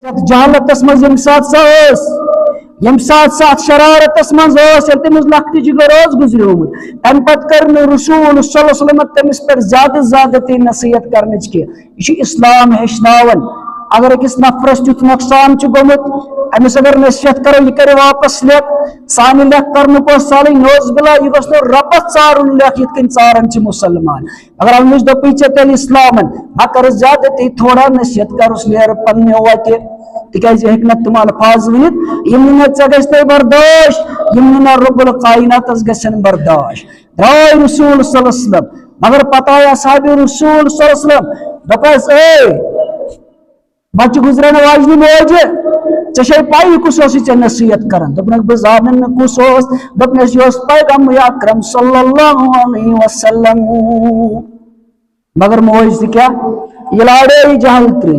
जहालतस मज यम सात शरारतस मज तमिस लखत जिगर गुजरियोमुत तम पत कर रसूल सल्लल्लाहु अलैहि वसल्लम तमिस पे ज्यादती नसीहत कर इस्लाम हेचनावन अगर अकिस नफरस तुथ नुकसान गोमुत अमिस अगर नसीहत करो यह कर वापस लेख सान लेख कर साल नोजबिला यह गो रबस चारुन लेख ये चारान मुसलमान अगर अमिस दोपी तेल इस्लामन हाँ कर ज्यादती थोड़ा नसीहत कर नेर पन्ने वत तिकाज हेक तम अल्फाज वनित यम गे बर्दाश यम रब्बुल कायनातस गसन बर्दाश द्राय रसूल सल्लल्लाहु अलैहि वसल्लम मगर पता असहाब रसूल सल्लल्लाहु अलैहि वसल्लम दपस बच्चे गुजरन वाजन मोजे ऐ पाई कुस नसीहत कर दोपन बह जान कुस दोपन पैगम्बर अकरम सल्लल्लाहु अलैहि वसल्लम मगर मोज क्या यह लाड़े जहल त्री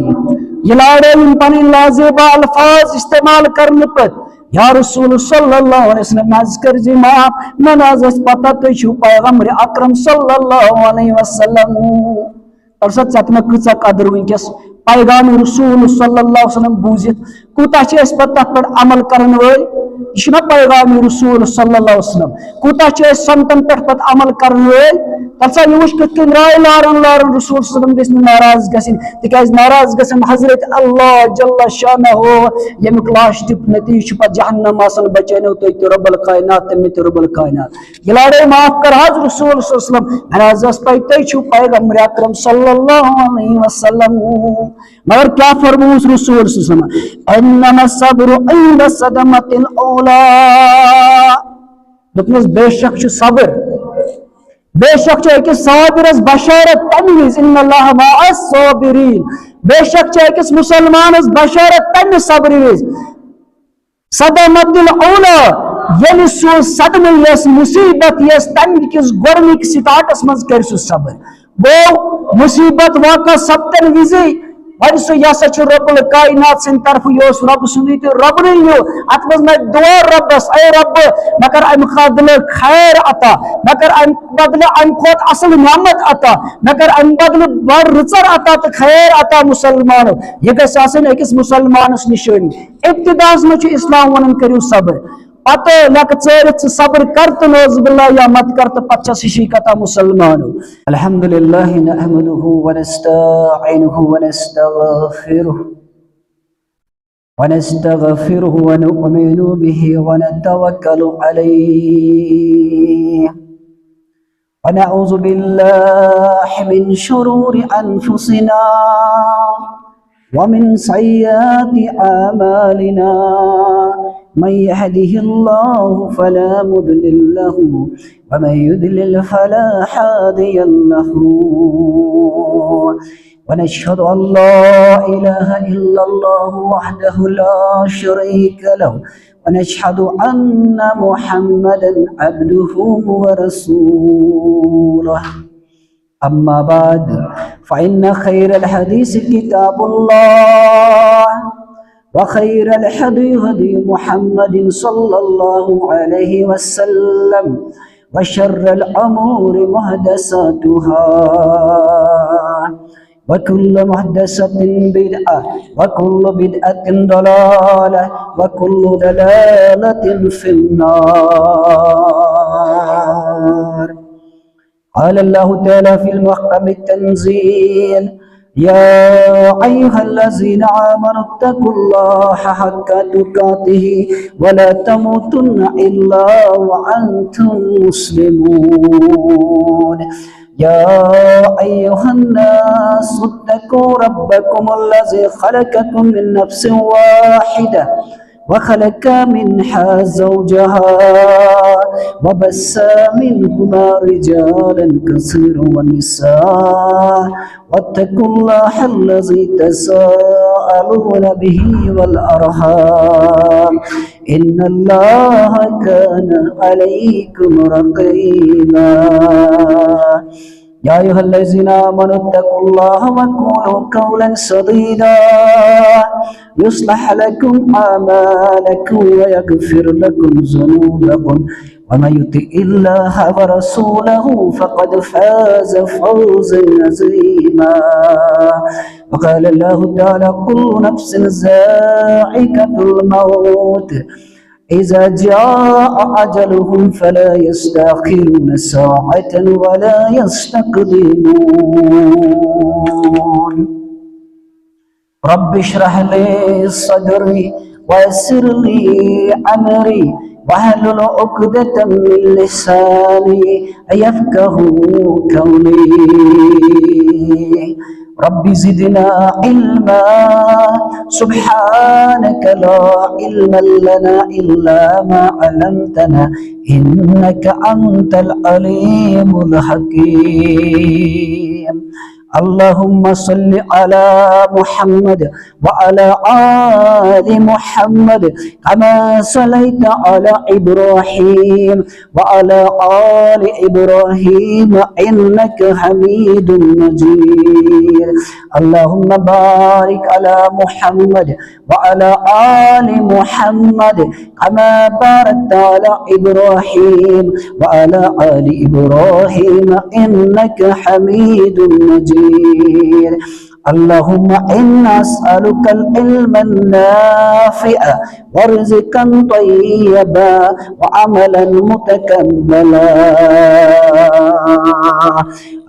यह लाड़े पन लाजेबा अल्फाज इस्तेमाल करने पे या रसूल सल्लल्लाहु अलैहि वसल्लम नज कर माफ मन पता तुम पैगम्बर अकरम सल्लल्लाहु अलैहि वसल्लम और सत्य कचा कदर वनकस पैगाम रसूल सल्लल्लाहु अलैहि वसल्लम बूजित कूता पे अमल करन वल यह पैगाम रसूल सल्लल्लाहु अलैहि वसल्लम कूता संतन पे अमल करन वल तसा यह वुच कथ राय लारन लारन रसूल सल्लल्लाहु अलैहि वसल्लम नाराज गसिन तिकाज नाराज गसन हजरत अल्लाह जल्ल शानहु यमुक लास्ट नतीज पे जहन्नम आसन बचनो तो रब्बुल कायनात तमे तो रब्बुल कायनात यह लाड़े माफ कर हज रसूल सल्लल्लाहु अलैहि वसल्लम नाराज पे तु पैगम्बर अकरम सल्लल्लाहु अलैहि वसल्लम मगर क्या फरमूस रसूल सल्लल्लाहु अलैहि वसल्लम अन्नमा सब्रु इंद सदमतिल औला दोपनस बेशक सब्र बेशक अकिस साबिरस बशारत तम विज इन्नल्लाह मअस साबिरीन बेशक अकिस मुसलमानस बशारत तम सब्र विज सदमतिल औला यलि सो सदम यस मुसीबत यस तम किस गोरनिक स्टार्टस मज कर सु सब्र गो मुसीबत वाका सप्तन विजि वन सो यह रब्बुल कायनात सिंद तरफ यह रब सुन तो रब यो अत मे दुआ रबस ए रब मे कर अम बदल खैर अता मे कर अम बदल अम खोत असल नियामत अता मे कर अम बदल बड़ रुचर अता तो खैर अता मुसलमान यह गस मुसलमानस निशानी इब्तिदास में इस्लाम वन करू सब्र पत लक चरित सब्र कर तो नौजुबिल्लाह या मत कर तो पच्चा शिकता मुसलमान अल्हम्दुलिल्लाह नहमदुहु व नस्तईनुहु व नस्तगफिरुहु व नु'मिनु बिहि व नतवक्कलु अलैहि व नऊज़ु बिल्लाहि मिन शुरूरि अनफुसिना व मिन सय्यिआति अमालिना मन यहदिहिल्लाहु फला मुद्लिल लहु व मन युद्लिल फला हादिय लहु व नशहदु अल्ला इलाहा इल्लल्लाहु वहदहु ला शरीका लहु व नशहदु अन्ना मुहम्मदन अब्दुहु व रसूलुहु अम्मा बाद फ़इन्न खैरल हदीस किताबुल्लाह व खैरल हदी हदी मुहम्मदिन सल्लल्लाहु अलैहि वसल्लम व शर्रल अमूरि मुहदसातुहा व कुल्लु मुहदसतिन बिदअह व कुल्लु बिदअतिन दलालह व कुल्लु दलालतिन फिन्नार क़ाल अल्लाहु तआला फ़िल मुहकम तंज़ील या अय्युहल्लज़ीना आमनु इत्तक़ुल्लाहा हक़्क़ तुक़ातिही व ला तमूतुन्ना इल्ला व अंतुम मुस्लिमून या अय्युहन्नासु इत्तक़ू रब्बकुमुल्लज़ी ख़लक़कुम मिन नफ़्सिन वाहिदा वखलक मिन्हा ज़ौजहा वबस्स मिन्हुमा रिजालन कसीरन वनिसा वत्तकुल्लाहल्लज़ी तसाअलून बिही वल अरहाम इन्नल्लाहा काना अलैकुम रक़ीबा या अय्युहल्लज़ीना आमनु इत्तक़ुल्लाहा व क़ूलू क़ौलन सदीदा युस्लिह लकुम आमालकुम व यग़फिर लकुम ज़ुनूबकुम ومن يطع الله ورسوله فقد فاز فوزا عظيما. وقال الله تعالى: كل نفس ذائقة الموت إذا جاء أجلهم فلا يستأخرون ساعة ولا يستقدمون. رب اشرح لي صدري ويسر لي أمري واحلل عقدة من لساني يفقهوا قولي. رب زدنا علما سبحانك لا علم لنا إلا ما علمتنا إنك أنت العليم الحكيم. اللهم صل على محمد وعلى آل محمد كما صليت على إبراهيم وعلى آل إبراهيم إنك حميد مجيد. اللهم بارك على محمد وعلى آل محمد كما باركت على إبراهيم وعلى آل إبراهيم إنك حميد مجيد. اللهم إنا نسألك العلم النافع ورزقا طيبا وعملا متقبلا.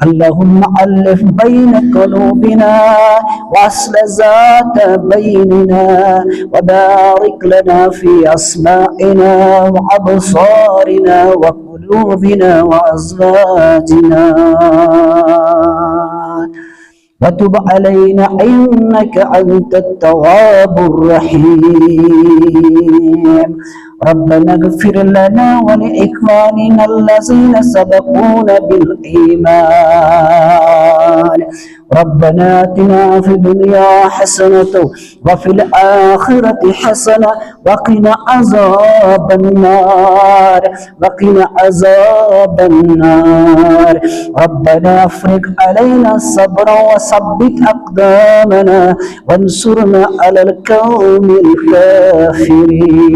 اللهم ألف بين قلوبنا وأصلح ذات بيننا وبارك لنا في أسماعنا وأبصارنا وقلوبنا وأزواجنا وتب علينا إنك أنت التواب الرحيم. ربنا اغفر لنا ولإخواننا الذين سبقونا بالإيمان. ربنا آتنا في الدنيا حسنة وفي الآخرة حسنة وقنا عذاب النار وقنا عذاب النار. ربنا افرغ علينا صبرا وثبت أقدامنا وانصرنا على القوم الكافرين.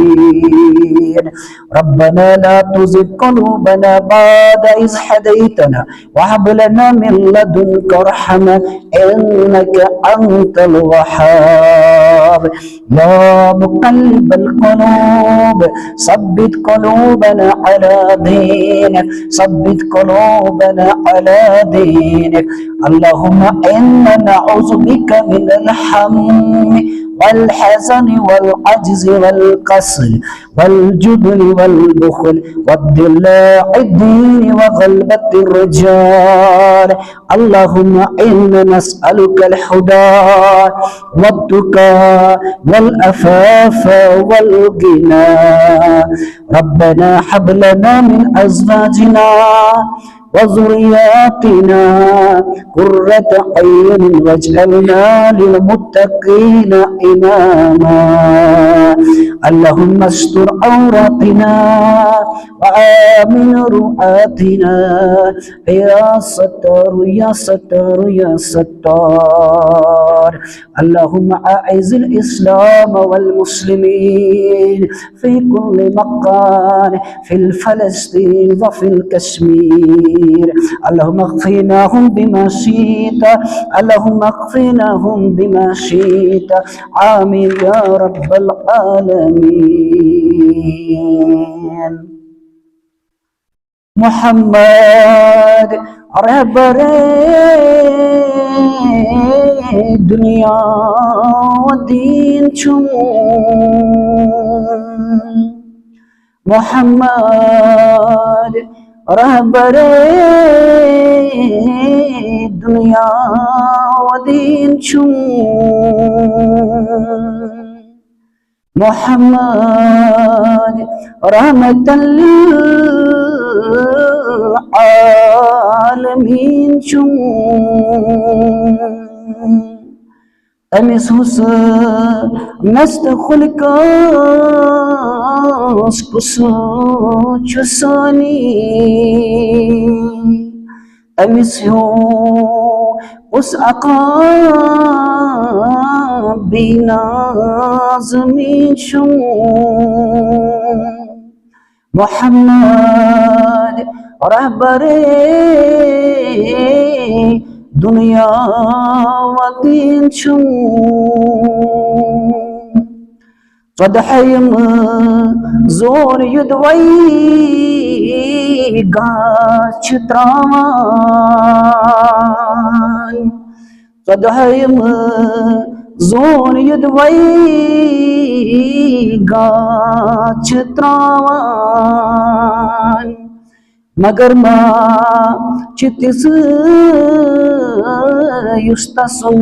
ربنا لا تزغ قلوبنا بعد إذ هديتنا وهب لنا من لدنك رحمة إنك أنت الوهاب. يا مقلب القلوب ثبت قلوبنا على دينك ثبت قلوبنا على دينك. اللهم إنا نعوذ بك من الهم والحزن والعجز والكسل والجبن والبخل والضلاع الدين وغلبة الرجال. اللهم إنا نسألك الهدى والتقى والعفاف والغنى. ربنا هب لنا من أزواجنا وذرياتنا قرة أعين واجعلنا للمتقين إماما. اللهم استر عوراتنا وآمن روعاتنا يا ستار يا ستار يا ستار. اللهم أعز الإسلام والمسلمين في كل مكان في فلسطين وفي الكشمير. اللهم اكفناهم بما شئت اللهم اكفناهم بما شئت. آمين يا رب العالمين. محمد रहबर दुनिया व दीन छुम मोहम्मद रहबर दुनिया व दीन छुम मोहम्मद रहमतल आलमीन छुम तमिसुस मस्त खुलकास कुसो चुसानी तमिसो उस आका बिना ज़मीन शुम मोहम्मद रहबरे दुनिया व दीन छुम ज़दहयम ज़ोर युद्वई गाछ त्रावान ज़दहयम ज़ोर युद्वई गाछ त्रावान मगर मा चितिस युस्तसुम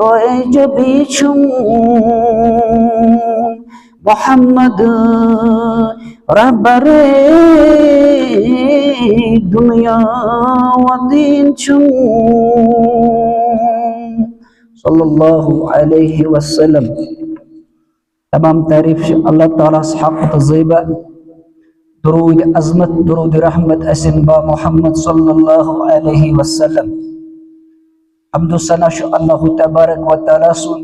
रोए जबीचुम मोहम्मद रहबरे दुनिया व दीन चुम सल्लल्लाहु अलैहि वसल्लम। तमाम तारीफ अल्लाह ताला हक़ तज़ीबा दुरूद अज़मत दुरूद रहमत असिन बा मोहम्मद सल्लल्लाहु अलैहि वसल्लम। हम्दु सना शु अल्लाह तबारक व तआला सुन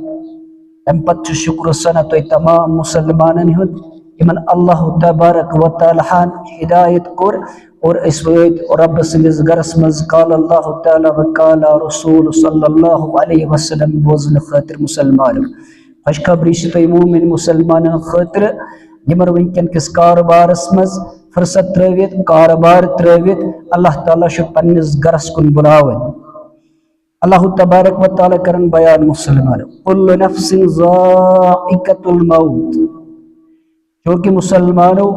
तंपत शुक्र सना तो तमाम मुसलमानन हुन इमन अल्लाह तबारक व तआला हिदायत कोर और इसवेत और रब सिंस गरस मज काल अल्लाह तआला व काल रसूल सल्लल्लाहु अलैहि वसल्लम बोजन खातिर मुसलमान खुशखबरी तो मोमिन मुसलमान खातिर यमर वंकन किस कारोबारस मज फुर्सत त्रवित कारोबार त्रवित अल्लाह ताला शु पन्निस गरस कुन बुलावन। अल्लाह तबारक व तआला करन बयान मुसलमान कुल्लु नफ्सिन ज़ाइक़तुल मौत क्योंकि मुसलमानों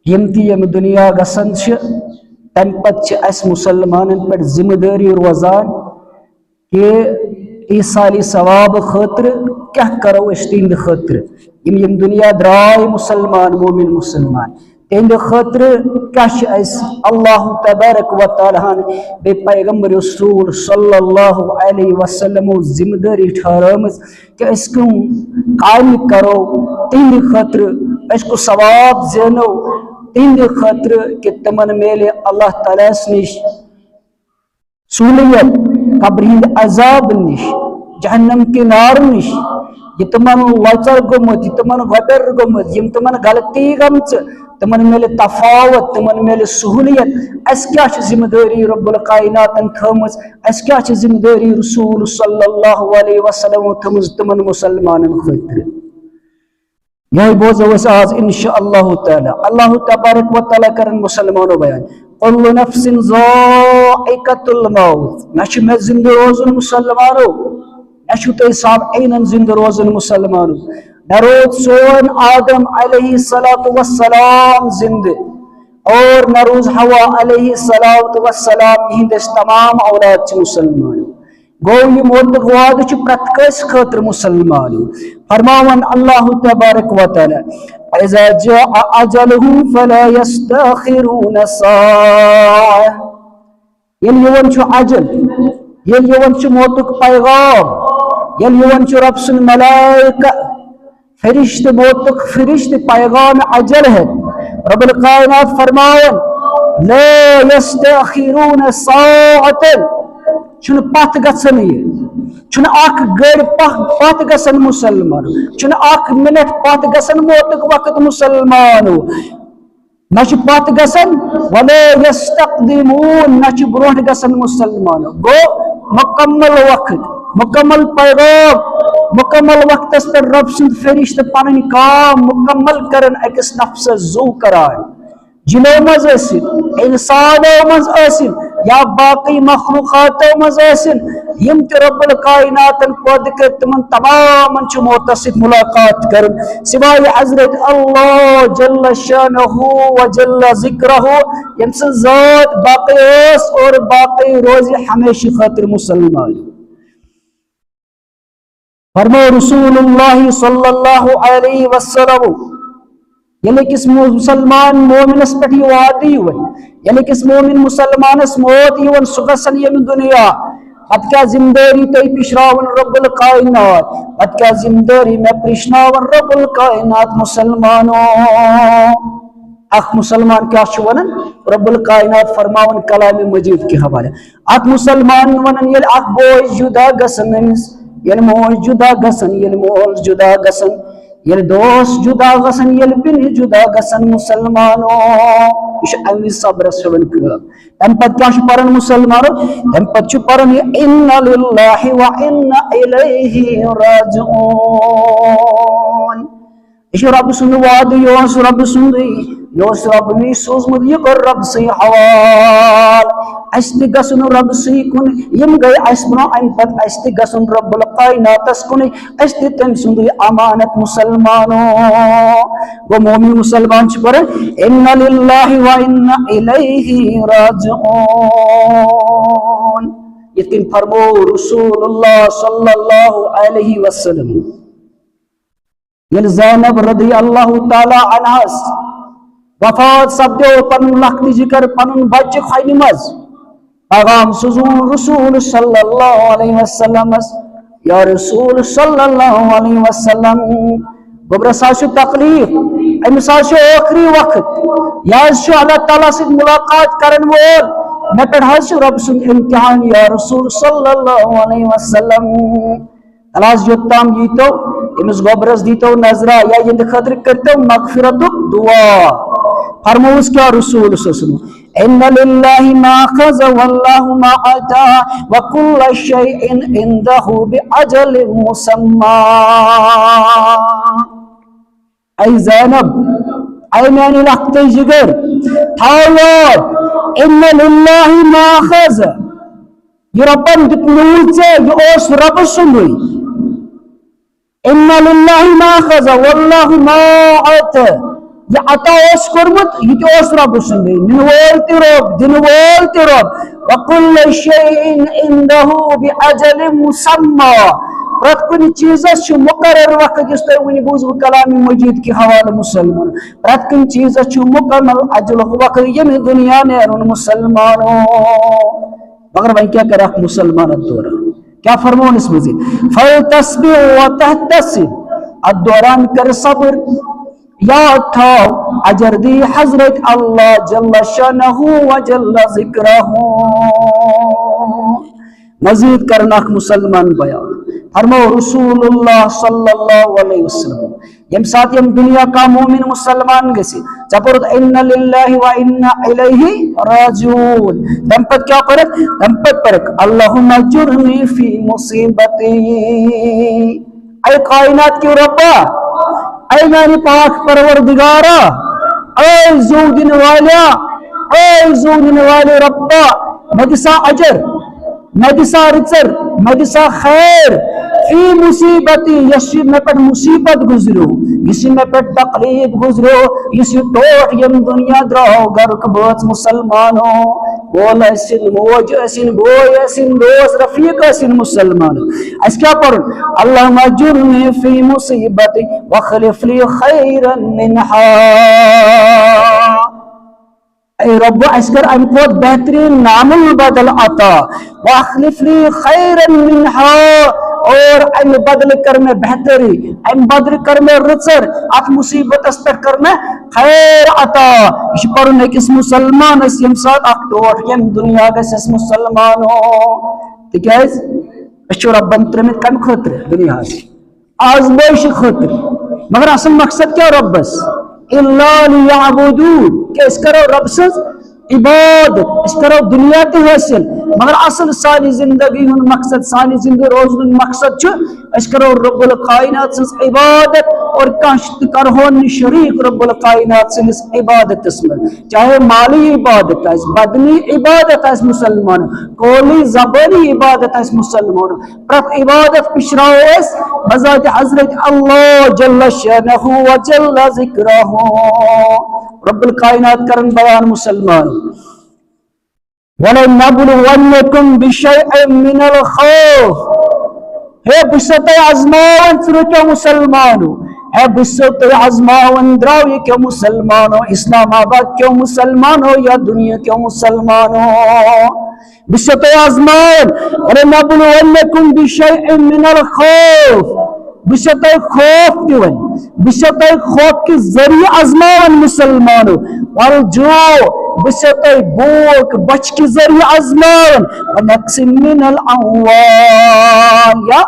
यमती यम दुनिया गसन तम पत अस मुसलमानन पर जिम्मेदारी रोजान कि ईसाली सवाब खतर क्या करो तिंद खतर यम दुनिया द्राय मुसलमान मोमिन मुसलमान तिंद खतर क्या अल्लाह तबारक व तआला बे पैगंबर रसूल सल्लल्लाहु अलैहि वसल्लम जिम्मेदारी ठहरामज कि इसको कायम करो तिंद खतर इसको सवाब जेनो तिंद खतर कि तमन मेले अल्लाह ताला निश सूलियत कब्र हिंद अजाब निश जहन्नम के नार निश ये तमन लचर गोमत ये तमन गदर गोमत ये तमन गलती गमच तमन मेले तफावत तमन मेले सहूलियत अस क्या जिम्मेदारी रब्बुल कायनातन थमज अस क्या जिम्मेदारी रसूल सल्लल्लाहु अलैहि वसल्लम थमज तमन मुसलमानन खातिर यही बोझ आज इंशाअल्लाह ताला अल्लाह तबारक व तआला करन मुसलमानों बयान कुल्लु नफ्सिन ज़ाइक़तुल मौत नश में जिंदा रोज़न मुसलमानों नशु तो साहब ऐनन जिंदा रोज़न मुसलमानों नरोज सोन आदम अलैहि सलातु वस्सलाम जिंदे और नरोज हवा अलैहि सलातु वस्सलाम हिंदस तमाम औलाद मुसलमानों गो ये मोतक वाद प्रतकस खतर मुसलमान फरमावन अल्लाह तबारक व तआला इज़ा जाअ अजलुहुम फला यस्तखिरून साअ यल यवन छु अजल यल यवन छु मोतक पैगाम यल यवन छु रब सुन मलाइका फरिश्ते मोतक फरिश्ते पैगाम अजल है रब्बुल कायनात फरमावन ला यस्तखिरून साअतन चुन पथ गसन ये चुन आख गड़ पथ गसन मुसलमान चुन आख मिनट पथ गसन मोतक वक्त मुसलमान न पथ गसन वले यस्तक़दिमून न ब्रोह गसन मुसलमान गो मुकम्मल वक्त मुकम्मल पैगाम मुकम्मल वक्त पर रब सिंध फरिश्ते पन काम मुकम्मल करन अकिस नफ्स जू करान जिनो मज इंसानों मज या बाकी मखलूकातों मज यम ते रब्बुल कायनातन पद कर तमन तमामन छु मौत सित मुलाकात कर सिवाय हजरत अल्लाह जल्ल शानहु व जल्ल जिक्रहु यम से जात बाकी और बाकी रोज़ हमेशा खातिर मुसलमान फरमाए रसूलुल्लाह सल्लल्लाहु अलैहि वसल्लम यानी किस मुसलमान मोमिनस पे वादी यानी किस मोमिन मुसलमानस मौत यवन सुगसन यम दुनिया पत क्या जिम्मेदारी तय पिशरावन रब्बुल कायनात पत क्या जिम्मेदारी में पिशनावन रब्बुल कायनात मुसलमानों अख मुसलमान क्या वनन रब्बुल कायनात फरमावन कलाम मजीद के हवाले अख मुसलमान वनन ये अख बोय जुदा गसन ये मोल जुदा गसन ये मोल जुदा गसन ये दोस्त जुदा गसन ये बिन जुदा गसन मुसलमानो अमि सब्रस तम पे क्या परन मुसलमानो तम पे परन इन्ना लिल्लाहि व इन्ना इलैहि राजिऊन यह रब सुंद वाद यह रब सुंद यह रब मी सोजमुत यह कर रब से हवाल अस गसन रब से कुन यम गए अस ब्रो अम पत अस गसन रब्बुल कायनातस कुन अस तम सुंद अमानत मुसलमानो वो मोमिन मुसलमान पर इन्ना लिल्लाहि व इन्ना इलैहि राजिऊन यतिन फरमो रसूलुल्लाह सल्लल्लाहु अलैहि वसल्लम ज़ैनब रज़ी अल्लाह ताला अन्हास वफात सपदो पन लख्त जिकर पन बच्चे खैनि मज पैगाम सुजून रसूल सल्लल्लाहु अलैहि वसल्लम या रसूल सल्लल्लाहु अलैहि वसल्लम गोब्रसा तकलीफ अमिस आखिरी वक्त यह अल्लाह ताला से मुलाकात करन वोल मे पे रब सुन इम्तिहान या रसूल सल्लल्लाहु अलैहि वसल्लम अलास योत्ताम यीतो इमिस गोबरस दीतो नजरा या यंद खतर करतो मगफिरत दुआ फरमोस क्या रसूल सल्लल्लाहु इन्ना लिल्लाहि मा खज़ वल्लाहु मा अता व कुल्लु शैइन इंदहु बिअजलिन मुसम्मा ऐ ज़ैनब ऐ मेरी लख्त जिगर थालो इन्ना लिल्लाहि मा खज़ ये रब्बन दितनूल से ये ओस रब सुनुई इन्ना लिल्लाहि मा खज़ वल्लाहु मा अता ये अता ओस कुर्मत ये ओस रब सुनुई दिन वोल ते रब व कुल्लु शैइन इंदहु बिअजलिन मुसम्मा प्रत चीज मुकर्रर वक्त जिस वन बूज कलाम मजीद के हवाले मुसलमान प्रत चीज मुकम्मल अजल वक्त यम दुनिया नेरुन मुसलमानो मगर वह क्या करे मुसलमान दौरान क्या फरमान इस मजीद फल तस्बीह व तहतसिब दौरान कर सब्र याद था अजर दी हजरत अल्लाह जल्ल शानहु व जल्ल जिक्रहु मजीद करना मुसलमान बयान फरमो रसूलुल्लाह सल्लल्लाहु अलैहि वसल्लम यम साथ यम दुनिया का मोमिन मुसलमान गसी जबरत इन्ना लिल्लाहि व इन्ना इलैहि राजिऊन तम पर क्या करे तम पर अल्लाहुम्मा जुरनी फी मुसीबती ऐ कायनात के रब्बा ऐ मेरी पाक परवरदिगारा ऐ ज़ूदिन वाले रब्बा मदिसा अजर मदिसा रिचर मदिसा खैर फी मुसीबती यसी में पर मुसीबत गुजरो इसी में पर तकलीफ गुजरो इसी टोट यम दुनिया द्रो गर्क बोच मुसलमानो बोल ऐसिन मोज ऐसिन बोय ऐसिन दोस्त रफीक ऐसिन मुसलमानो अस क्या पर अल्लाह मजुरनी फी मुसीबती वखलिफ ली खैरन मिनहा रब अस्कर अम खुद बेहतरीन नामुल बदल अता वखलिफली खैरन मिनहा और अम बदल कर में बेहतरी अम बदल कर में रुचर अत मुसीबत पे कर में खैर अता इस पर किस मुसलमान यम साथ अख टोट यम दुनिया गस मुसलमान हो तिकाज रबन त्रमित कम खतर दुनिया आजमाइश खतर मगर असल मकसद क्या रबस इल्ला लियअबुदून के इस करो रब से इबादत इस करो दुनिया ते हासिल मगर असल सारी जिंदगी हुन मकसद सारी जिंदगी रोजन मकसद छ इस करो रब्बुल कायनात से इबादत और काश्त करहो शरीक रब्बुल कायनात से इबादत में चाहे माली इबादत है बदनी इबादत है मुसलमान कोली ज़बानी इबादत है मुसलमान प्रत इबादत पिछराओ है बजात हजरत अल्लाह जल्ल शानहु व जल्ल जिक्रहु रब्बुल कायनात करन बयान मुसलमान वलनबलुवन्नकुम बिशैइन मिनल खौफ है बिसत आजमावन के मुसलमानों है बिसत आजमावन द्रावी के मुसलमानों इस्लामाबाद के मुसलमानों या दुनिया के मुसलमानों बिसत आजमान वलनबलुवन्नकुम बिशैइन मिनल खौफ बिशत खौफ दिवन बिशत खौफ के जरिए आजमावन मुसलमानों और जो बिशत बोक बच के जरिए आजमावन नक्सिम मिनल अमवाल या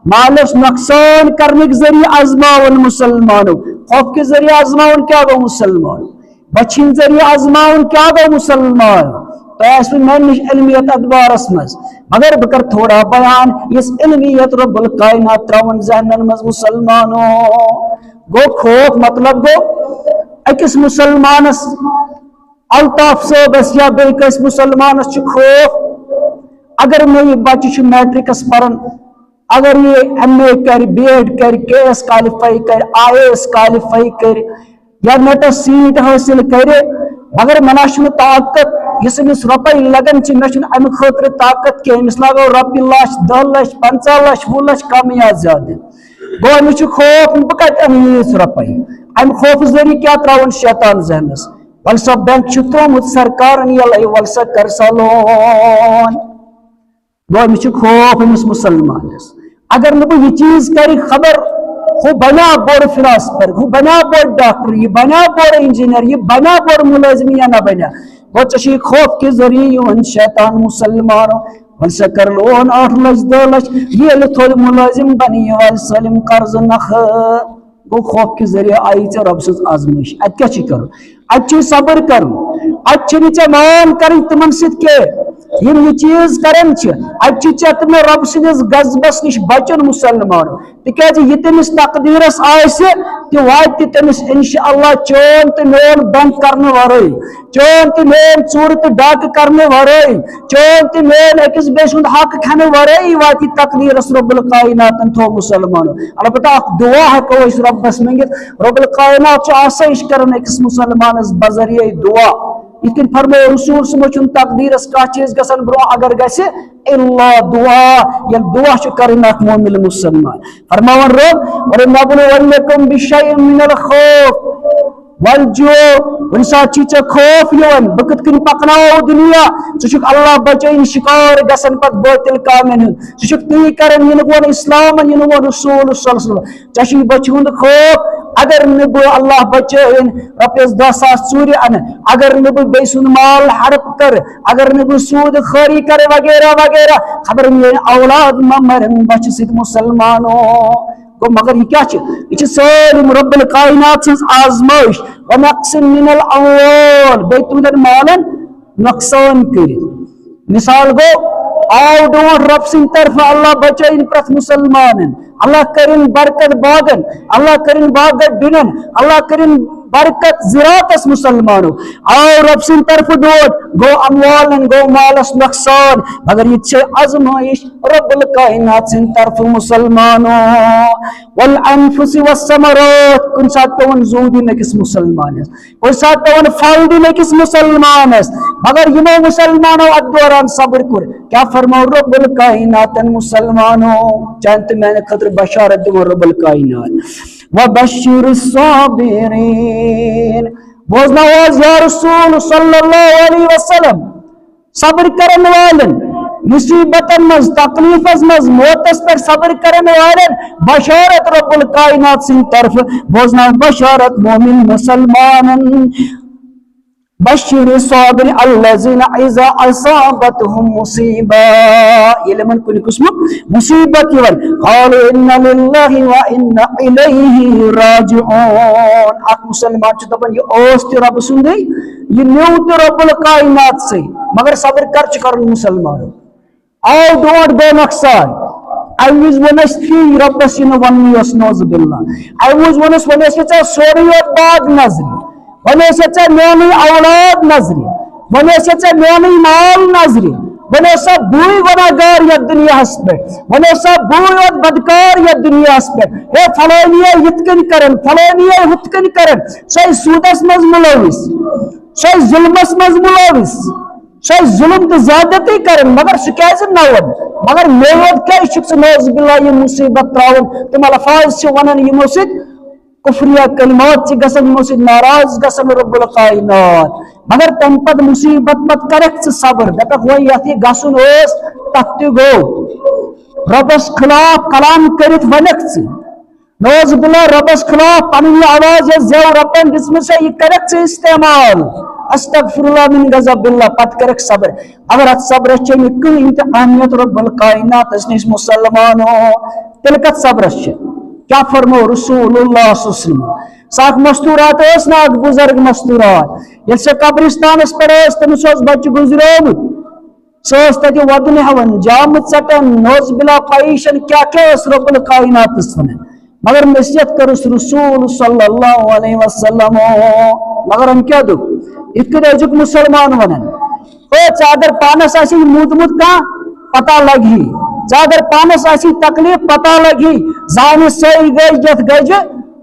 मालस नुकसान करने के जरिए आजमावन मुसलमानों, खौफ के जरिए आजमावन क्या गो मुसलमान, बचिन जरिए आजमावन क्या गो मुसलमान। तो मैं निश इल्मियत अदबारस मज, मगर बह कर थोड़ा बयान इस इल्मियत रब्बुल कायनात त्रावन जहनन मज मुसलमानों। गो खौफ मतलब गो अकिस मुसलमानस अल्ताफ सोबस या बेकस मुसलमानस खौफ, अगर मे ये बच्चे मैट्रिकस परन, अगर ये MA कर, BEd कर, KS क्वालिफाई कर, IAS क्वालिफाई कर या नेटस सीट हासिल करे, मगर मना ताकत इस रुपये लगन मे खुद ताकत के लगो रपी लाच 10 लाख 50 लाख 20 लाख कम या ज्यादा, गो अमिस खौफ बह कत रुपये, अम खौफ जरिए क्या त्रावन शैतान जहनस, वल सा बैंक त्रोमुत सरकार ये वल सा कर सा लोन, गो अमिस खौफ अमिस मुसलमानस। अगर न बह यह चीज कर खबर, हु बना बोर फिलासफर, हु बना बोर डॉक्टर, ये बना बोर इंजीनियर, ये बना बोर मुलाजिम या ना बना, गो ची खौफ के जरिए शैतान मुसलमानों वल सा कर लोन 8 लाख 2 लाख ये थोड़ मुलाजिम बनी वल सलिम कर्ज नख, गो खौफ के जरिए आई चे रब सज आजमाइश। अत क्या कर, अत सब्र कर, अत मान कर तमन सह ये चीज करन अत तम रब सदिस गजबस नश बचन मुसलमान, तिकाज ये तमिस तकदीरस आसे कि वात तमिस इंशाअल्लाह चोन तो मेन बैंक करने वरई, चोन तो मेन चूर तो डाक करने वरई, चोन तो मेन अकिस बेस हक खाने वरई वात तकदीरस रब्बुल कायनात थो मुसलमान। अलबत्ता दुआ हको रब्बस मंगित, रब्बुल कायनात आसाइश करन अकिस मुसलमानस बजरिए दुआ। इतन फरमो रसूल समझुन तकदीरस का चीज गसन ब्रो अगर गसे इल्ला दुआ, ये दुआ करन मोमिन मुसलमान। फरमावन रब और नबलुवन्नकुम बिशैइन मिनल खौफ वल जो, वन सा चीज खौफ यवन बकत कन पकनाओ दुनिया, सुक अल्लाह बचैन शिकार गसन पत बातिल कामन, सुक ती करन in one Islam in one रसूल सल्लल्लाहु अलैहि वसल्लम, चशी बचुन खौफ अगर नब अल्लाह बचैन रपिस 10,000 चूर अन, अगर नब बेसुन माल हड़प कर, अगर नब सूद खरी कर वगैरह वगैरह, खबर मे औलाद मरन बच सिद मुसलमानों को, मगर ये क्या ये सालिम रब्बुल कायनात सज आजमाइश व नक्सिन मिनल अमवाल बे तुदन मालन नुकसान कर। मिसाल गो आओ डोट रब सिंह तरफ अल्लाह बचैन प्रथ मुसलमान, अल्लाह करिन बरकत बागन, अल्लाह करिन बागत दुनन, अल्लाह करिन बरकत ज़राअतस मुसलमानों, आओ रब सिंह तरफ डोट गो अमवालन गो मालस नुकसान, मगर ये आजमाइश रब्बुल कायनात सिंह तरफ मुसलमानों। वल अनफुसि वस्समरात, कुन सात तवन जूदी में किस मुसलमान, कुन सात तवन फायदे में किस मुसलमान, मगर ये मुसलमानों अदौरान सब्र कर, क्या फरमाओ रब्बुल कायनात मुसलमानों, जानते मैंने खतर बशारत दूँ रब्बुल कायनात व बशीर साबिरीन, बोझना या रसूल सल्लल्लाहु अलैहि वसल्लम सब्र करने वालन मुसीबतन मज तकलीफस मज मौतस पर सब्र करने वालन बशारत रब्बुल कायनात सिंह तरफ, बोझना बशारत मोमिन मुसलमानन बशीर साबिर अल्लज़ीना इज़ा असाबतहुम मुसीबा, ये मन कुल किस्म मुसीबत यवन क़ालू इन्ना लिल्लाहि व इन्ना इलैहि राजिऊन। अक मुसलमान छ दपन ये ओस ते रब सुंदे, ये न्यू ते रब्बुल कायनात से, मगर सब्र कर मुसलमान आओ डोंट गो नुकसान। I was वनस थी रब्बस इन वन यस नौज़ बिल्लाह, I was वनस चा सोरी और बाग नजरी, वनस चा मेनी औलाद नजरी, वनस चा मेनी माल नजरी, वनस बुई गुनाहगार या दुनिया पे, वनस बुई और बदकार या दुनिया पे, हे फलानिया यतकन करन, फलानिया हुतकन करन, सही सूदस मज मुलविस, सही जुल्मस मज मुलविस, सही जुल्म तो ज्यादती करन, मगर शिकायत नवन, मगर मेवद क्या शिक्ष नौज़ बिल्लाह ये मुसीबत त्रावन, तुम अल्फाज से वनन ये मुसीबत कुफरिया कलिमात से गसन मुसीब नाराज गसन रब्बुल कायनात, मगर तम पद मुसीबत मत करक सब्र दपक वही यथी गसन ओस तत्ति गो रब्बस खिलाफ कलाम करित वनक से नौज़ बिल्लाह रब्बस खिलाफ पनी आवाज ज़ेव रब्बन जिसमें से ये करक से इस्तेमाल अस्तगफिरुल्लाह मिन गज़बिल्लाह पत करक सब्र, अगर सब्र चे में कोई अहमियत रब्बुल कायनात इसने मुसलमानों तेल कत सब्रस क्या फरमो रसूलुल्लाह साख मस्तूरात ना बुजुर्ग मस्तूरात ये कब्रिस्तान पे तमिस बच्चे गुजरोमुत सह वदन हवन जाम चटन नोज बिला पाइशन क्या क्या रब्बुल कायनात वन मगर नसीहत करस रसूल सल्लल्लाहु अलैहि वसल्लम मगर हम क्या दुख इत अजुक मुसलमान वनान अगर पानस मूदमुत कह पता लगी अगर पानस तकलीफ पता लगी जान सही गज गज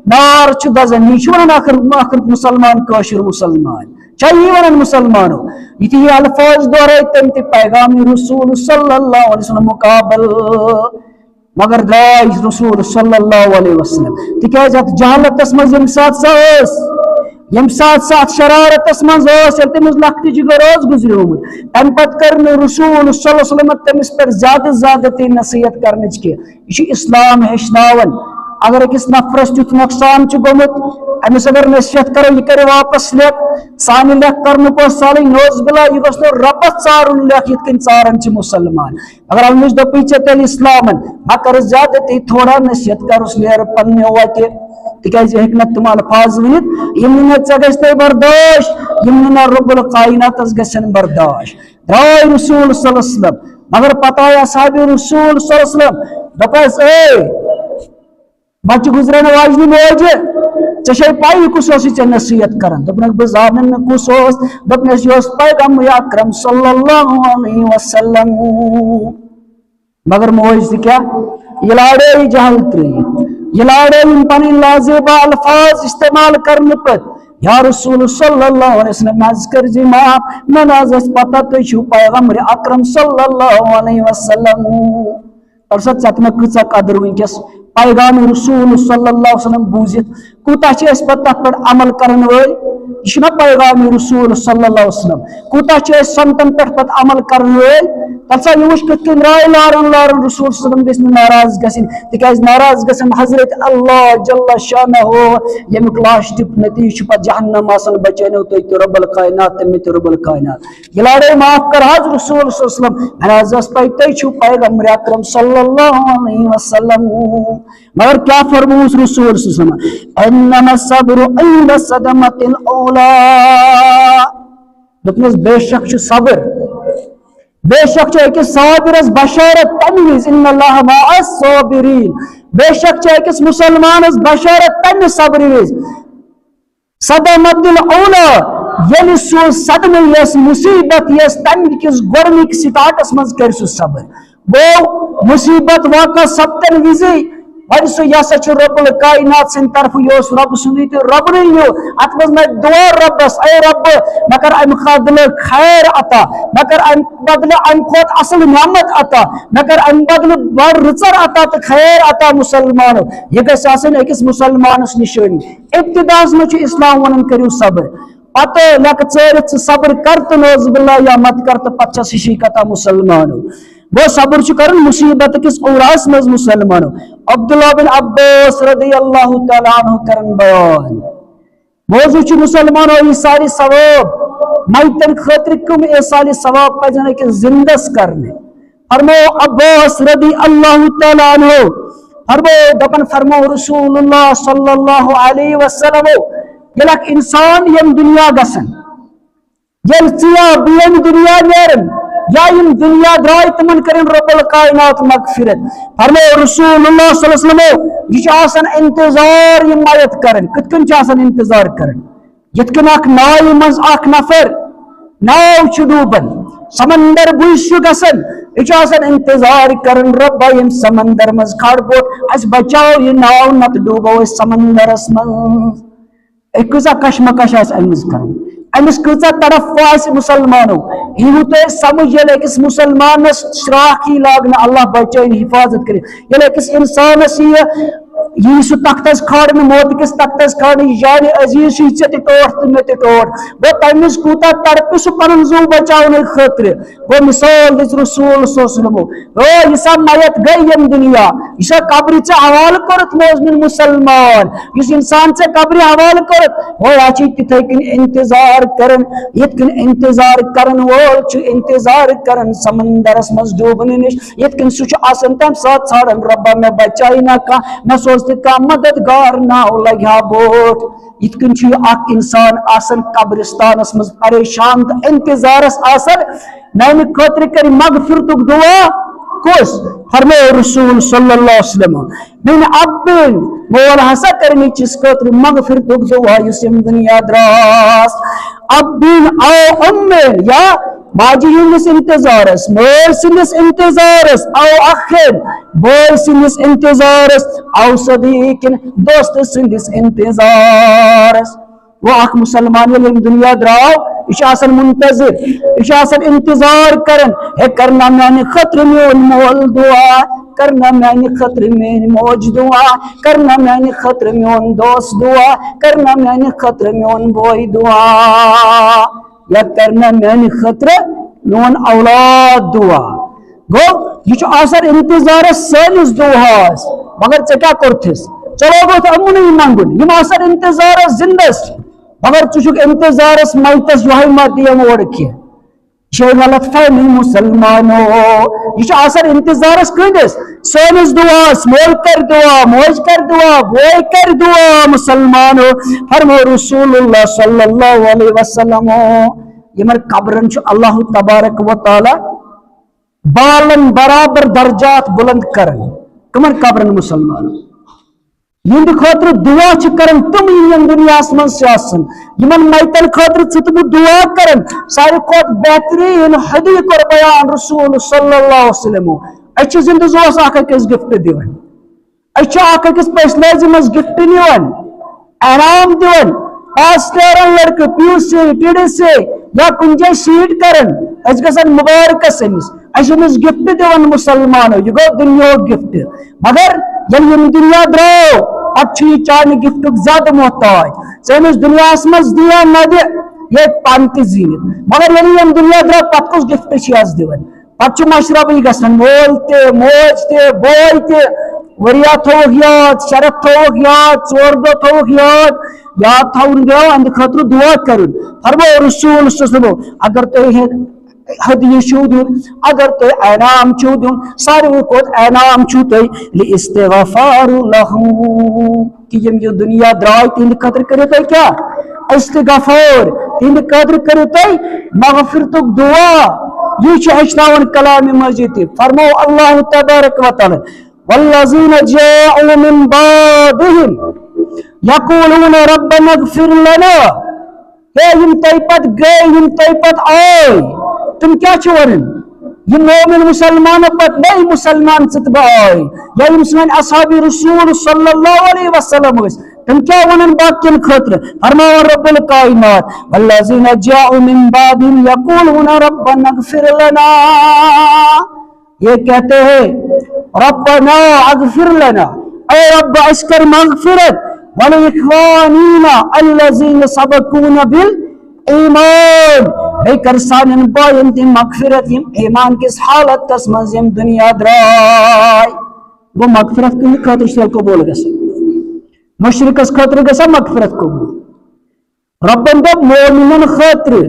नार दजन यह वन मुसलमान कशर मुसलमान चाहिए वन मुसलमानो ये अल्फाज दोहराय तम पैगाम रसूल सल्लल्लाहु अलैहि वसल्लम मुकाबल मगर द्राय रसूल सल्लल्लाहु अलैहि वसल्लम तिकाज अत जहालतस मज यम साथ शरारतस मज तमिस लखत गरोज गुजरोमुत तम पत कर रसूल सल्लल्लाहु अलैहि वसल्लम तमिस पर ज्यादा नसीहत करने की यह इस्लाम हेचनावन अगर अकिस नफरस तुथ नुकसान गोमुत अमिस अगर नसीहत करो यह कर वापस लेख सान लेख कर साल नोज बिला यह गोस रबस चारुन लेख ये चारान मुसलमान अगर अमिस दोपी तेल इस्लामन हाँ कर ज्यादा थोड़ा नसीहत कर नेर पन्ने वत तिकाज हेक तुम अल्फाज वनित यम गे बर्दाश यम रब्बुल कायनात गन बर्दाश द्राय रसूल सल्लल्लाहु अलैहि वसल्लम मगर पता असहाब रसूल सल्लल्लाहु अलैहि वसल्लम दपस बच्चे गुजरने वाजनी मोज ऐ पाई कुस नसीहत कर दोपन बह जान कुस दोपन पैगम अकरम सल्लल्लाहु अलैहि वसल्लम मगर मोज क्या यह लाड़े जहल त्रिय यह लाड़े पन लाजेबा अल्फाज इस्तेमाल करने पत या रसूल सल्लल्लाहु अलैहि वसल्लम मज कर माफ मन पता तुम पैगम्बर अकरम सल्लल्लाहु अलैहि वसल्लम और सत्य कचा कदर वनकस पैगाम रसूल सल्लल्लाहु अलैहि वसल्लम बूजित कूता तथ पे अमल करन वल यह पैगाम रसूल सल्लल्लाहु अलैहि वसल्लम कूता संतन पे पत अमल करन वल तथा यह वुच कथ राय लारन लारन रसूल सल्लल्लाहु अलैहि वसल्लम नाराज गसिन तिकाज नाराज गसन हजरत अल्लाह जल्ल शानहु यमुक लाश दिप नतीज पत जहन्नम आसन बचनो तो रब्बुल कायनात तम रब्बुल कायनात यह लाड़े माफ कर हज रसूल सल्लल्लाहु अलैहि वसल्लम तु पैगम्बर अकरम सल्लल्लाहु अलैहि वसल्लम मगर क्या फरमूस रसूल सल्लल्लाहु अलैहि वसल्लम अन्नमा सब्रु इंद सदमतिल औला दोपनस बेशक सब्र बेशक अकिस साबिरस बशारत तम विज इन्नल्लाह मअस साबिरीन बेशक अकिस मुसलमानस बशारत तम सब्र विज सदमतिल औला ये सो सदम यस मुसीबत यस तम किस गोरनिक स्टार्टस मज कर सब्र गो मुसीबत वाक़ा सप्तन विजि वन सह यह रब्बुल कायनात सिंद तरफ यह रब सुन तो रब यो अत मे दुआ रबस ए रब मे कर अम बदल खैर अता मे कर अम बदल अम खोत असल नियामत अता मे कर अम बदल बड़ रुचर अता तो खैर अता मुसलमानो यह गस मुसलमानस निशानी इब्तिदास में इस्लाम वन करू सब्र पत लक चरित सब्र कर तो नौज बिल्ला या मत कर तो पत शिकता मुसलमानो वो सब्र कर मुसीबत किस औरास मज मुसलमानो अब्दुल्लाह बिन अब्बास रदियल्लाहु तआला अन्हु करन बयान मौजू मुसलमानो ईसाली सवाब मैतन खतर कम ईसाली सवाब पजन के जिंदस करने फरमो अब्बास रदियल्लाहु तआला अन्हु फरमो दपन फरमो रसूलुल्लाह सल्लल्लाहु अलैहि वसल्लम यलक इंसान यम दुनिया गसन यल चिया बियम दुनिया नेरन या इन दुनिया द्राय तमन करें रब्बुल कायनात मगफिरत फरमो रसूलुल्लाह सल्लल्लाहु अलैहि वसल्लम यह आसन इंतजार यम मयत करन कितकन आसन इंतजार करन यतकन अख नाव मज अख नफर नाव छु डूबन समंदर बुश गसन यह आसन इंतजार करन रब्बा यम समंदर मज खड़बोट अस बचाओ यह नाव नत डूबो समंदरस मज एक कशमकश अमिस कर अमिस कचा तड़फ मुसलमानो यह तो समझ ये मुसलमानस श्राखी लागन अल्लाह बचान हिफाजत कर इंसानस यह सह तख्तस खड़न मौत किस तख्तस खड़न जान अजीज चे टोट तो मे टोट गो तमिस कूता तड़प सह पन जू बचाने खतर गो मिसाल दिस रसूल सल्लल्लाहु अलैहि यह सब मयत गई यम दुनिया यह कब्र चे हवाल करत मोजमिन मुसलमान इस इंसान से कब्र हवाल करत वो आची तिथे कन इंतजार करन यतकन इंतजार करन वोल इंतजार करन समंदरस मज डूबने निश यतकन सह आसन तम साथ छाड़न रब्बा में बचाई ना का मैं सोचते का मददगार ना लग्या बोट इतकन इंसान आसन कब्रिस्तानस मज परेशान तो इंतजारस आसन मैंने खतर कर मगफिरतुक दुआ कुस फरमे रसूल सल्लल्लाहु अलैहि वसल्लम मैंने अब्बिन मोल हसा करनी चिस खतर मगफिरतुक दुआ युसिम दुनिया द्रास अब्बिन आओ उम्मिन या माजी हिंदिस इंतजारस मोल सिंदिस इंतजारस आओ अखिन बोल सिंदिस इंतजारस आओ सदीकिन दोस्त सिंदिस इंतजारस वो अख मुसलमान ये दुनिया द्राव इशासन मुंतजिर इशासन इंतजार करन है करना मैंने खतर में मोल दुआ करना मैंने खतर में मौज दुआ करना मैंने खतर में दोस्त दुआ करना मैंने खतर में बोई दुआ या करना मैंने खतर लोन औलाद दुआ गो यह इंतजार सैनिस दुआस मगर चे क्या करथिस चलो गो अमुन मंगुन यम इंतजार जिंदस मगर चुक इंतजारस मैतस यह मत ओर कह गलत फहमी मुसलमानो यह इंतजारस कदिस सैनिस दुआस मोल कर दुआ मौज कर दुआ बोय कर दुआ मुसलमानो फरमो रसूलुल्लाह सल्लल्लाहु अलैहि वसल्लम यमर कब्रन अल्लाह तबारक व तआला बालन बराबर दर्जात बुलंद करन कमन कब्रन मुसलमान यंद खतर दुआ करन तुम इन दुनिया मन यमन मैतन खतर तुम दुआ करन सारे खोत बेहतरीन हदी कर बयान रसूल सल्लल्लाहु अलैहि वसल्लम अच्छे जिंदगी अकिस गिफ्ट दिवन अच्छे अकिस पैसलाजी मज गिफ्ट निवन इनाम दिवन पास तेरह लड़के पीयूसी टीडीसी या कुछ जाए सीट करन गसन मुबारक अमिस गिफ्ट दिवन मुसलमानो यह गो दुनिया गिफ्ट मगर यम दुनिया द्रो पह चाने गिफ्ट ज्यादा मोहताज सैनिस दुनिया मज दिया न दि ये पान जीनित मगर यम दुनिया द्रो पह कुछ गिफ्ट दिवन पह मशरबी गसन मोल ते मौज ते बोय ते वरिया थोक याद शरफ थोक याद चोर दो थोक याद थवन गो अंद खतर दुआ कर फरमो रसूल सल्लल्लाहु अगर तुम हदियह छू दिन अगर तुम इनाम छू दिन सारे खोत इनाम छू तुम इस्तिगफार लहुम कि यम ये दुनिया द्राय तिंद खतर करो तुम क्या इस्तिगफार तिंद खतर करो तुम मगफिरतुक दुआ यह हेचनावन कलाम मजीद फरमो अल्लाह तबारक व तआला वल्लज़ीना जाअू मिन बादिहिम यक़ूलून रब्बना इग़फ़िर लना हे यम तयपत गए यम तयपत आए तुम क्या वन यम मोमिन मुसलमान पत नई मुसलमान सतब आए या यम सन असहाबी रसूल सल्लल्लाहु अलैहि वसल्लम तुम क्या वन बाकिन खतर फरमाया रब्बुल कायनात वल्लज़ीना जाअू मिन बादिहिम यक़ूलून रब्बना इग़फ़िर लना ये कहते हैं रब्बना अग़फ़िर लना ऐ रब्ब अस्कर मग़फ़िरत वली इख़वानीना अल्लज़ीना सबक़ूना बिल ईमान ए कर सानन बायन ति मग़फ़िरत यम ईमान किस हालत तस मज यम दुनिया द्राय वो मग़फ़िरत के खतर शल कबूल गस मुशरिकस खतर गस मग़फ़िरत कबूल रब्बन दब मोमिनन खतर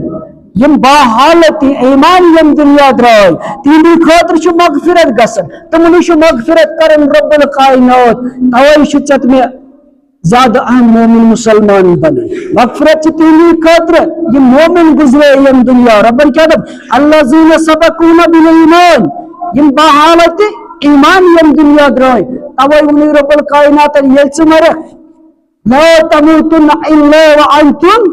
यम बाहालत ईमान यम दुनिया द्राय तीन खतर मग़फ़िरत गसन तुमन मग़फ़िरत करन रब्बुल कायनात तवै चत में ज्यादा अहम मोमिन मुसलमान बन मग़फ़िरत तीन खतर ये मोमिन गुजरे यम दुनिया रब्बन क्या दब अल्लज़ीना सबक़ूना बिल ईमान यम बाहालत ईमान यम दुनिया द्राय तवै उन रब्बुल कायनात ये मर ला तमूतुन्ना इल्ला व अंतुम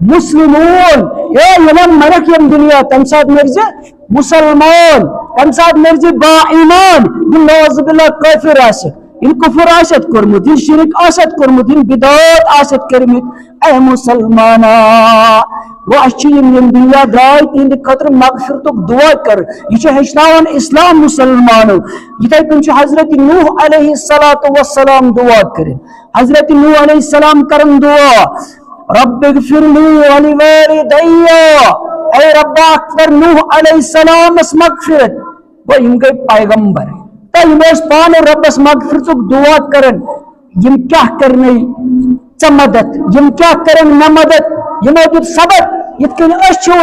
मुस्लिमून ये यमन मरक यम दुनिया तम साथ मर्जे मुसलमान तम साथ मर्जे बा ईमान नौज़ बिल्लाह काफिर आस इन कुफर आसत कोरमुत, इन शिरक आसत कोरमुत, इन बिदअत आसत करमित, ऐ मुसलमाना वो यम दुनिया द्राय तिंद खतर मगफिरतुक दुआ कर। यह हेचनावन इस्लाम मुसलमानो। यिथे कन हजरत नूह अलैहिस्सलातु वस्सलाम दुआ करें। हजरत नूह अलैहिस्सलाम करन दुआ, रब्बिगफिरली वलिवालिदैया, ऐ रब्बा कर नूह अलैहिस्सलाम मगफिरत। वो यम गए पैगंबर तो यम पाने रब्बस मगफिरतुक दुआ करन। यम क्या करने च मदद, यम क्या करन न मदद, यमो दुत सबक यिथकन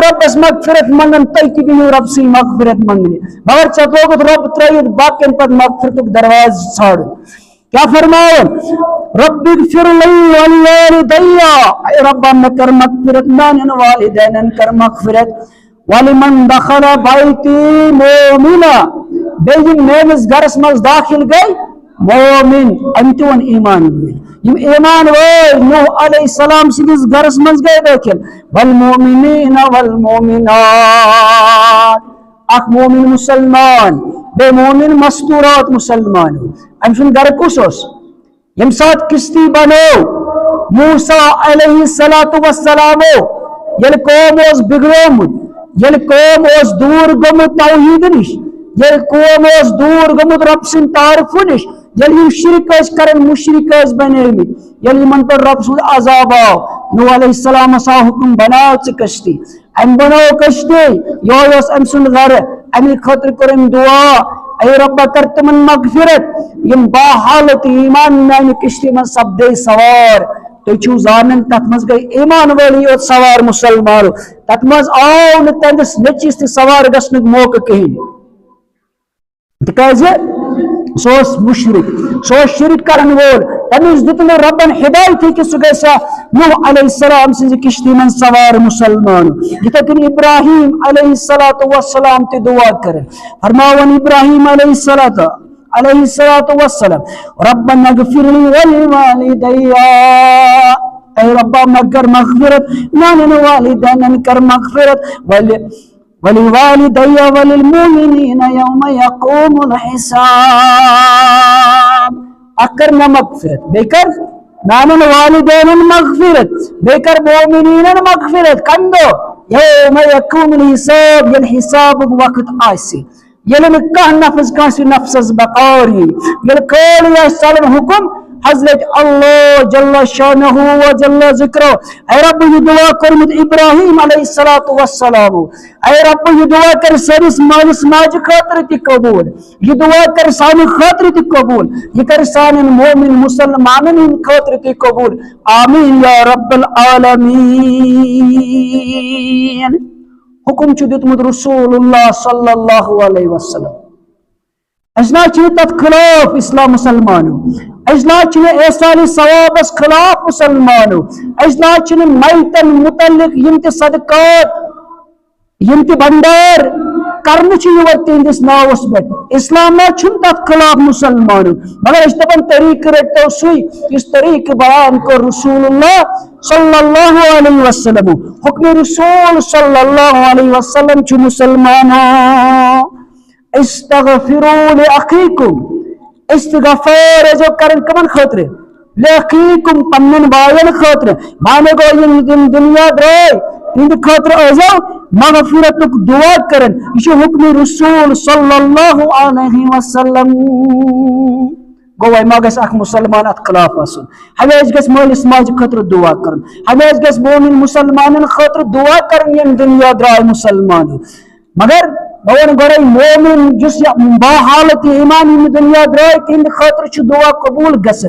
रब्बस मगफिरत मंगन तय तु रब से मगफिरत मंगने, मगर चोगत रब त्रयित बाकियन पर मगफिरतुक दरवाज छाड़। क्या फरमावन, रब्बिगफिरली वलिवालिदैया, ऐ रब्बा मैं कर मगफिरत मानन वालिदैन कर मगफिरत, वलिमन दखल Baiti Momina, basin menace gross मज दाखिल गई मोमिन अमतवन ईमान यम ईमान वो नूह अलैहिस्सलाम सिंदिस गरस मज गए दाखिल, वल मोमिनीन वल मोमिनात, अख मोमिन मुसलमान बे मोमिन मस्तूरात मुसलमान। अम सुन गर कुस यम सात किश्ती बनो मूसा अलैहिस्सलातु वस्सलामो यल कौम ओस बिगड़ोमुत, यल कौम ओस दूर गोमुत तौहीद निश, यल कौम ओस दूर गोमुत रब सिन तारफु निश, यल शिरक करन मुशरिक बनेमित, यल यमन पर रब सुद अजाब आव। नूह अलैहिस्सलाम सा हुक्म बनाओ च कश्ती, अम बनो कश्ती, यो अम सुन गर, अमि खतर करन दुआ, ऐ रब्बा कर तमन मगफिरत, यम बाहालत ईमान नान कश्ती में सब्दे सवार। तो छु जानन तथ मज गई ईमान वाली और सवार मुसलमान, तथ मज आव न तंदस नचिस ते सवार गसनुक मौका कहीं, तिकाज सोस मुशरिक, सोस शिरक करन वोल, तमिस दित न रब्बन हिदायत कि सु गसा नूह अलैहिस्सलाम सिंज किश्ती मन सवार मुसलमान। जितकन इब्राहिम अलैहिस्सलातु वस्सलाम ते दुआ करे, फरमावन इब्राहिम अलैहिस्सलातु वस्सलाम, रब्बना गफिरली वलिवालिदैया, ऐ रब्बा मगर मगफिरत नानन वालिदैन कर मगफिरत, वलिवालिदैया वलिलमुमिनीन यौम यक़ूमुल हिसाब। अकर न मगफिरत बेकर नानन वालिदैन मगफिरत बेकर मोमिनीन मगफिरत कंदो यौम यक़ूमुल हिसाब, यल हिसाब वक्त आसी यल कह नफ्स कासी नफ्सस बकारी, यल कल या सलम हुकुम हजरत अल्लाह जल्ल शानहु व जल्ल जिक्रो। ऐ रब ये दुआ करमुत इब्राहिम अलैहिस्सलातु वस्सलाम, ऐ रब ये दुआ कर सानिस मालिस माज खातिर ति कबूल, ये दुआ कर सानि खातिर ति कबूल, ये कर सानि मोमिन मुसलमानन खातिर ति कबूल, आमीन या रब्बल आलमीन। हुकुम छु दितमुत रसूलुल्लाह सल्लल्लाहु अलैहि वसल्लम। अजना छु तत खिलाफ इस्लाम मुसलमानो, अजना छु एसाली सवाबस खिलाफ मुसलमानो, अजना छु मैतन मुतल्लिक यम ते सदकात यम ते भंडार करन छु यवर तिंदिस नावस पे इस्लाम में छु तत खिलाफ मुसलमानो, मगर इस तबन तरीक रटो सुई इस तरीक बयान को रसूलुल्लाह सल्लल्लाहु अलैहि वसल्लम। हुक्म रसूल सल्लल्लाहु अलैहि वसल्लम छु मुसलमानो, इस्तगफिरू लिअखीकुम, इस्तिगफार जो करन कमन खतरे लिअखीकुम पन्नन बायन खतरे, माने गो इन दुनिया द्राय इन खतरे अजो मगफिरतुक दुआ करन। ये हुक्म रसूल सल्लल्लाहु अलैहि वसल्लम गोवाई मगस अख मुसलमान अत खिलाफ आसन, हमेश गस मालिस माज खतर दुआ करन, हमेश गस मोमिन मुसलमानन खतर दुआ करन यम दुनिया द्राय मुसलमान। मगर बवन गोरे मोमिन जिस बाहालत ईमान यम दुनिया द्राय तिंद खतर छु दुआ कबूल गस,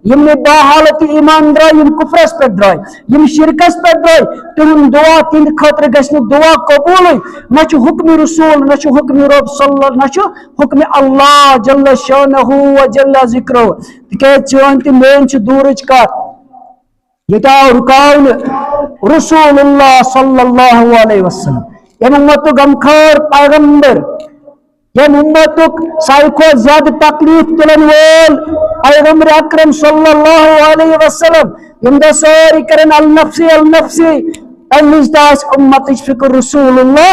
यम बाहालत ईमान द्राय यम कुफरस पे द्राय यम शिरकस पे द्राय तुम दुआ तिंद खतर गस दुआ कबूल न छु हुक्म रसूल न छु हुक्म रब सल्लल्लाहु न छु हुक्म अल्लाह जल्ल शानहु व जल्ल जिक्रो। तिके चोन ते मेन छु दूरच का येता रुकाउन रसूलुल्लाह सल्लल्लाहु अलैहि वसल्लम यम उम्मतुक गमखार पैगंबर, यम उम्मतुक साइको ज्यादा तकलीफ तुलन वोल पैगंबर अकरम सल्लल्लाहु अलैहि वसल्लम यम दसारी करन अल नफ्सी तमिज दास उम्मत फिक्र रसूलुल्लाह